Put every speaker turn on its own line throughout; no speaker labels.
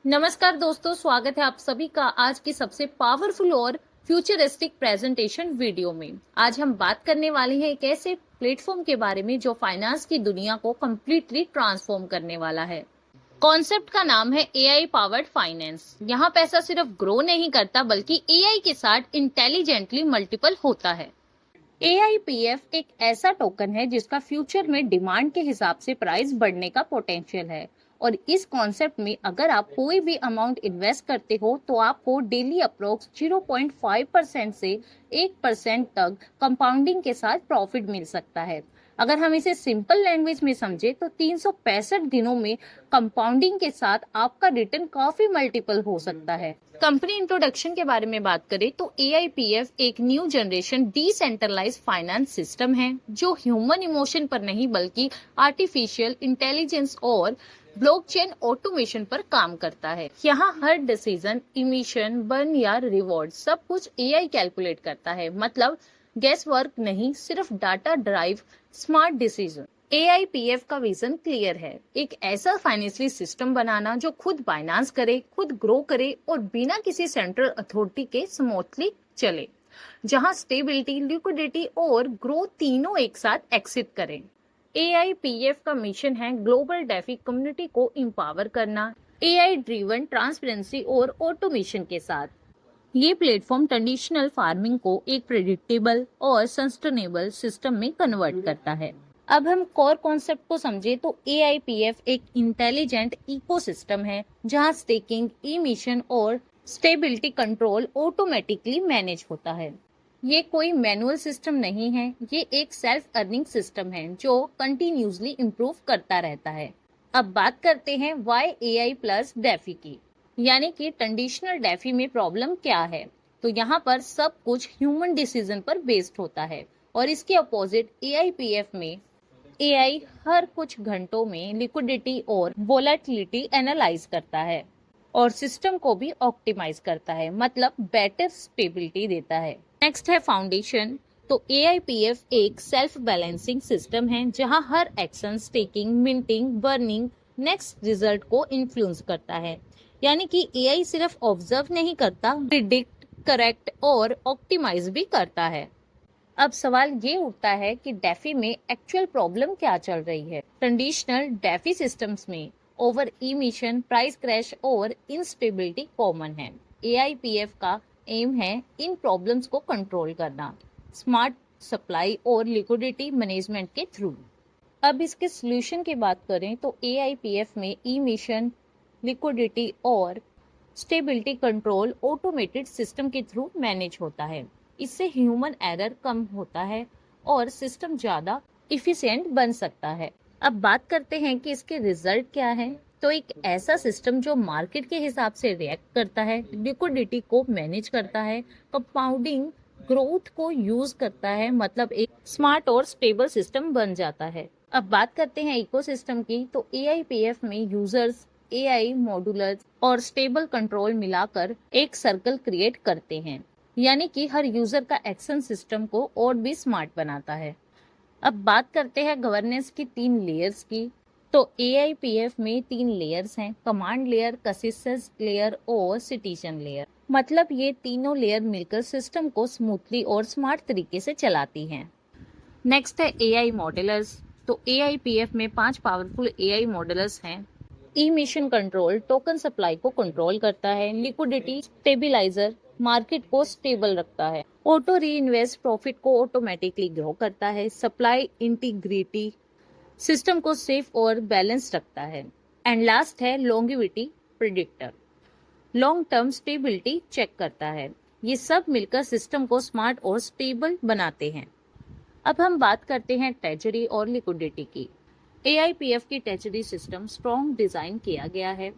नमस्कार दोस्तों, स्वागत है आप सभी का आज की सबसे पावरफुल और फ्यूचरिस्टिक प्रेजेंटेशन वीडियो में। आज हम बात करने वाले हैं एक ऐसे प्लेटफॉर्म के बारे में जो फाइनेंस की दुनिया को कम्प्लीटली ट्रांसफॉर्म करने वाला है। कॉन्सेप्ट का नाम है एआई पावर्ड फाइनेंस। यहाँ पैसा सिर्फ ग्रो नहीं करता बल्कि एआई के साथ इंटेलिजेंटली मल्टीपल होता है। एआईपीएफ एक ऐसा टोकन है जिसका फ्यूचर में डिमांड के हिसाब से प्राइस बढ़ने का पोटेंशियल है और इस कॉन्सेप्ट में अगर आप कोई भी अमाउंट इन्वेस्ट करते हो तो आपको डेली अप्रोक्स 0.5% से 1% तक कंपाउंडिंग के साथ प्रॉफिट मिल सकता है। अगर हम इसे सिंपल लैंग्वेज में समझे तो 365 दिनों में कंपाउंडिंग के साथ आपका रिटर्न काफी मल्टीपल हो सकता है। कंपनी इंट्रोडक्शन के बारे में बात करें तो एआईपीएफ एक new generation decentralised finance system है जो ह्यूमन इमोशन पर नहीं बल्कि आर्टिफिशियल इंटेलिजेंस और ब्लॉकचेन ऑटोमेशन पर काम करता है। यहाँ हर डिसीजन, इमिशन, बर्न या रिवॉर्ड सब कुछ एआई कैलकुलेट करता है। मतलब गैस वर्क नहीं, सिर्फ डाटा ड्राइव स्मार्ट डिसीजन। एआईपीएफ का विजन क्लियर है, एक ऐसा फाइनेंशियल सिस्टम बनाना जो खुद फाइनेंस करे, खुद ग्रो करे और बिना किसी सेंट्रल अथॉरिटी के स्मूथली चले, जहां स्टेबिलिटी, लिक्विडिटी और ग्रोथ तीनों एक साथ एक्सिस्ट करें। एआईपीएफ का मिशन है ग्लोबल डेफी कम्युनिटी को एम्पावर करना एआई ड्रिवन ट्रांसपेरेंसी और ऑटोमेशन के साथ। ये प्लेटफॉर्म ट्रेडिशनल फार्मिंग को एक प्रेडिक्टेबल और सस्टेनेबल सिस्टम में कन्वर्ट करता है। अब हम कोर कॉन्सेप्ट को समझे तो एआईपीएफ एक इंटेलिजेंट इकोसिस्टम है जहां स्टेकिंग, इमिशन और स्टेबिलिटी कंट्रोल ऑटोमेटिकली मैनेज होता है। ये कोई मैनुअल सिस्टम नहीं है, ये एक सेल्फ अर्निंग सिस्टम है जो कंटिन्यूसली इम्प्रूव करता रहता है। अब बात करते हैं वाई एआई प्लस डेफी की, यानी कि ट्रेडिशनल डेफी में प्रॉब्लम क्या है। तो यहाँ पर सब कुछ ह्यूमन डिसीजन पर बेस्ड होता है और इसके अपोजिट एआईपीएफ में एआई हर कुछ घंटों में लिक्विडिटी और वोलेटिलिटी एनालाइज करता है और सिस्टम को भी ऑप्टिमाइज करता है, मतलब बेटर स्टेबिलिटी देता है। नेक्स्ट है फाउंडेशन। तो एआईपीएफ एक सेल्फ बैलेंसिंग सिस्टम है जहां हर action, staking, minting, burning next result को इन्फ्लुएंस करता है। यानी कि एआई सिर्फ ऑब्जर्व नहीं करता, प्रिडिक्ट, करेक्ट और ऑप्टिमाइज भी करता है। अब सवाल ये उठता है कि डेफी में एक्चुअल प्रॉब्लम क्या चल रही है। ट्रेडिशनल डेफी सिस्टम्स में ओवर इमिशन, प्राइस क्रैश और इंस्टेबिलिटी कॉमन है। एआईपीएफ का एम है इन प्रॉब्लम्स को कंट्रोल करना स्मार्ट सप्लाई और लिक्विडिटी मैनेजमेंट के थ्रू। अब इसके सोल्यूशन की बात करें तो एआईपीएफ में इमिशन, लिक्विडिटी और स्टेबिलिटी कंट्रोल ऑटोमेटेड सिस्टम के थ्रू मैनेज होता है। इससे ह्यूमन एरर कम होता है और सिस्टम ज्यादा इफिशिएंट बन सकता है। अब बात करते हैं कि इसके रिजल्ट क्या है। तो एक ऐसा सिस्टम जो मार्केट के हिसाब से रिएक्ट करता है, लिक्विडिटी को मैनेज करता है, कंपाउंडिंग ग्रोथ को यूज करता है, मतलब एक स्मार्ट और स्टेबल सिस्टम बन जाता है। अब बात करते हैं इकोसिस्टम की। तो एआईपीएफ में यूजर्स, एआई मॉड्यूलर्स और स्टेबल कंट्रोल मिलाकर एक सर्कल क्रिएट करते हैं, यानी कि हर यूजर का एक्शन सिस्टम को और भी स्मार्ट बनाता है। अब बात करते हैं गवर्नेंस की 3 लेयर्स की। तो एआईपीएफ में 3 लेयर्स हैं, कमांड लेयर, कंसेंसस लेयर और सिटीजन लेयर। मतलब ये तीनों लेयर मिलकर सिस्टम को स्मूथली और स्मार्ट तरीके से चलाती हैं। नेक्स्ट है एआई मॉडलर्स। तो एआईपीएफ में 5 पावरफुल एआई मॉडलर्स हैं। इमिशन कंट्रोल टोकन सप्लाई को कंट्रोल करता है, लिक्विडिटी स्टेबिलाईजर मार्केट को स्टेबल रखता है, ऑटो री इन्वेस्ट प्रॉफिट को ऑटोमेटिकली ग्रो करता है, सप्लाई इंटीग्रिटी सिस्टम को सेफ और बैलेंस रखता है, एंड लास्ट है longevity predictor long term stability check करता है। ये सब मिलकर सिस्टम को स्मार्ट और स्टेबल बनाते हैं। अब हम बात करते हैं ट्रेजरी और लिक्विडिटी की। एआईपीएफ की ट्रेजरी सिस्टम स्ट्रॉन्ग डिजाइन किया गया है।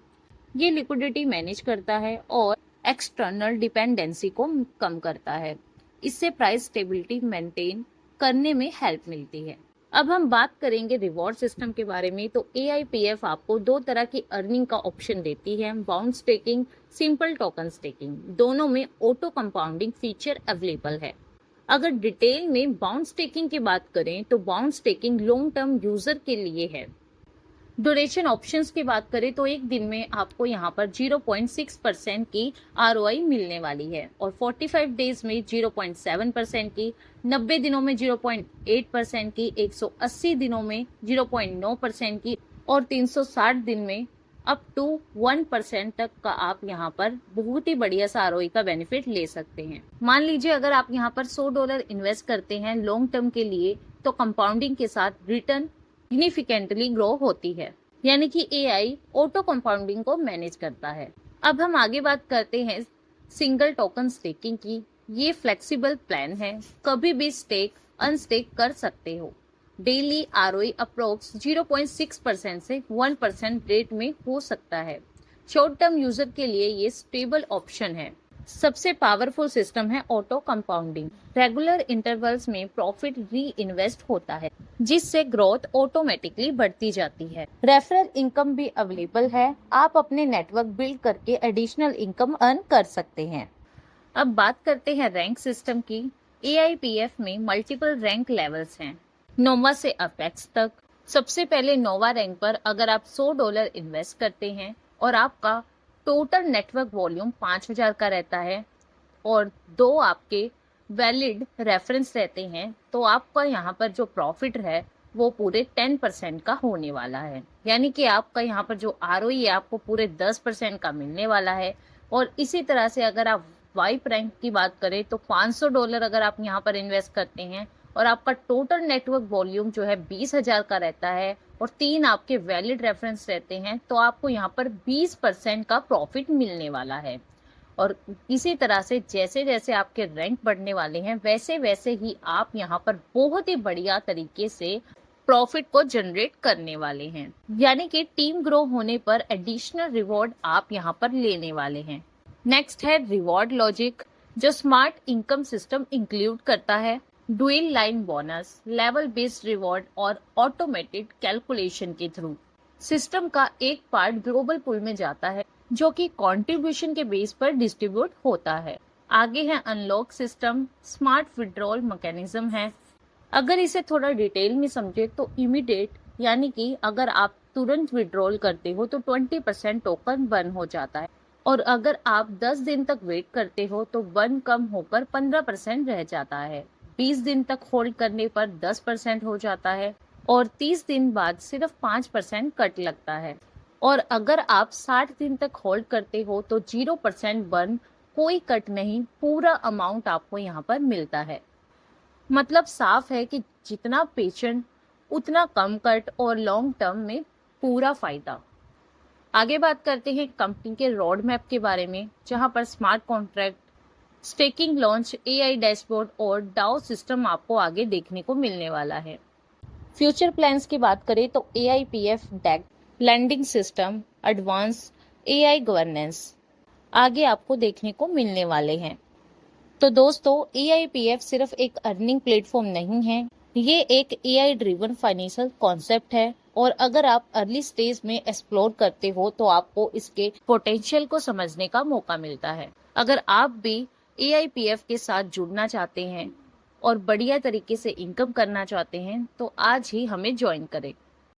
ये लिक्विडिटी मैनेज करता है और एक्सटर्नल डिपेंडेंसी को कम करता है। इससे प्राइस स्टेबिलिटी मेंटेन करने में हेल्प मिलती है। अब हम बात करेंगे रिवॉर्ड सिस्टम के बारे में। तो एआईपीएफ आपको 2 तरह की अर्निंग का ऑप्शन देती है, bound staking, simple token staking. दोनों में ऑटो कंपाउंडिंग फीचर अवेलेबल है। अगर डिटेल में बाउंड स्टेकिंग की बात करें तो bound staking long term user के लिए है, ड्यूरेशन ऑप्शंस की बात करें तो एक दिन में आपको यहाँ पर 0.6% की आरओआई मिलने वाली है और 45 डेज में 0.7% की, 90 दिनों में 0.8% की, 180 दिनों में 0.9% की और 360 दिन में अप टू 1% तक का आप यहाँ पर बहुत ही बढ़िया सा आरओआई का बेनिफिट ले सकते हैं। मान लीजिए अगर आप यहाँ पर $100 इन्वेस्ट करते हैं लॉन्ग टर्म के लिए, तो कंपाउंडिंग के साथ रिटर्न सिग्निफिकेंटली ग्रो होती है, यानी कि एआई ऑटो कंपाउंडिंग को मैनेज करता है। अब हम आगे बात करते हैं सिंगल टोकन स्टेकिंग की। ये फ्लेक्सिबल प्लान है, कभी भी स्टेक अनस्टेक कर सकते हो। डेली आरओआई अप्रोक्स 0.6% से 1% रेट में हो सकता है। शॉर्ट टर्म यूजर के लिए ये स्टेबल ऑप्शन है। सबसे पावरफुल सिस्टम है ऑटो कंपाउंडिंग। रेगुलर इंटरवल्स में प्रॉफिट री इन्वेस्ट होता है, जिससे ग्रोथ ऑटोमेटिकली बढ़ती जाती है। रेफरल इनकम भी अवेलेबल है, आप अपने नेटवर्क बिल्ड करके एडिशनल इनकम अर्न कर सकते हैं। अब बात करते हैं रैंक सिस्टम की। एआईपीएफ में मल्टीपल रैंक लेवल्स हैं, नोवा से अपेक्स तक। सबसे पहले नोवा रैंक पर अगर आप $100 इन्वेस्ट करते हैं और आपका टोटल नेटवर्क वॉल्यूम 5000 का रहता है और 2 आपके वैलिड रेफरेंस रहते हैं, तो आपका यहाँ पर जो प्रॉफिट है वो पूरे 10% का होने वाला है। यानी कि आपका यहाँ पर जो आरओई है आपको पूरे 10% का मिलने वाला है। और इसी तरह से अगर आप वाइप रैंक की बात करें तो $500 अगर आप यहाँ पर इन्वेस्ट करते हैं और आपका टोटल नेटवर्क वॉल्यूम जो है 20,000 का रहता है और 3 आपके वैलिड रेफरेंस रहते हैं, तो आपको यहाँ पर 20% का प्रॉफिट मिलने वाला है। और इसी तरह से जैसे जैसे आपके रैंक बढ़ने वाले हैं वैसे वैसे ही आप यहाँ पर बहुत ही बढ़िया तरीके से प्रॉफिट को जनरेट करने वाले हैं। यानी कि टीम ग्रो होने पर एडिशनल रिवॉर्ड आप यहाँ पर लेने वाले हैं। नेक्स्ट है रिवॉर्ड लॉजिक, जो स्मार्ट इनकम सिस्टम इंक्लूड करता है dual line bonus, level based reward और ऑटोमेटेड कैलकुलेशन के थ्रू। सिस्टम का एक पार्ट ग्लोबल पूल में जाता है जो कि कंट्रीब्यूशन के बेस पर डिस्ट्रीब्यूट होता है। आगे है unlock system, smart withdrawal mechanism है। अगर इसे थोड़ा डिटेल में समझे तो इमीडिएट, यानी कि अगर आप तुरंत विड्रॉल करते हो तो 20% टोकन बर्न हो जाता है और अगर आप 10 दिन तक वेट करते हो तो बर्न कम होकर 15% रह जाता है। 20 दिन तक होल्ड करने पर 10% हो जाता है और 30 दिन बाद सिर्फ 5% कट लगता है। और अगर आप 60 दिन तक होल्ड करते हो तो 0% बर्न, कोई कट नहीं, पूरा अमाउंट आपको यहाँ पर मिलता है। मतलब साफ है कि जितना पेशेंट उतना कम कट और लॉन्ग टर्म में पूरा फायदा। आगे बात करते हैं कंपनी के रोड मैप के बारे में, जहां पर smart contract, staking launch, AI dashboard और डाओ सिस्टम आपको आगे देखने को मिलने वाला है। फ्यूचर प्लान्स की बात करें तो AIPF deck, landing system, advance AI governance आगे आपको देखने को मिलने वाले हैं। तो दोस्तों, एआईपीएफ सिर्फ एक अर्निंग प्लेटफॉर्म नहीं है, ये एक एआई ड्रिवन फाइनेंशियल कॉन्सेप्ट है और अगर आप अर्ली स्टेज में एक्सप्लोर करते हो तो आपको इसके पोटेंशियल को समझने का मौका मिलता है। अगर आप भी एआईपीएफ के साथ जुड़ना चाहते हैं और बढ़िया तरीके से इनकम करना चाहते हैं तो आज ही हमें ज्वाइन करें।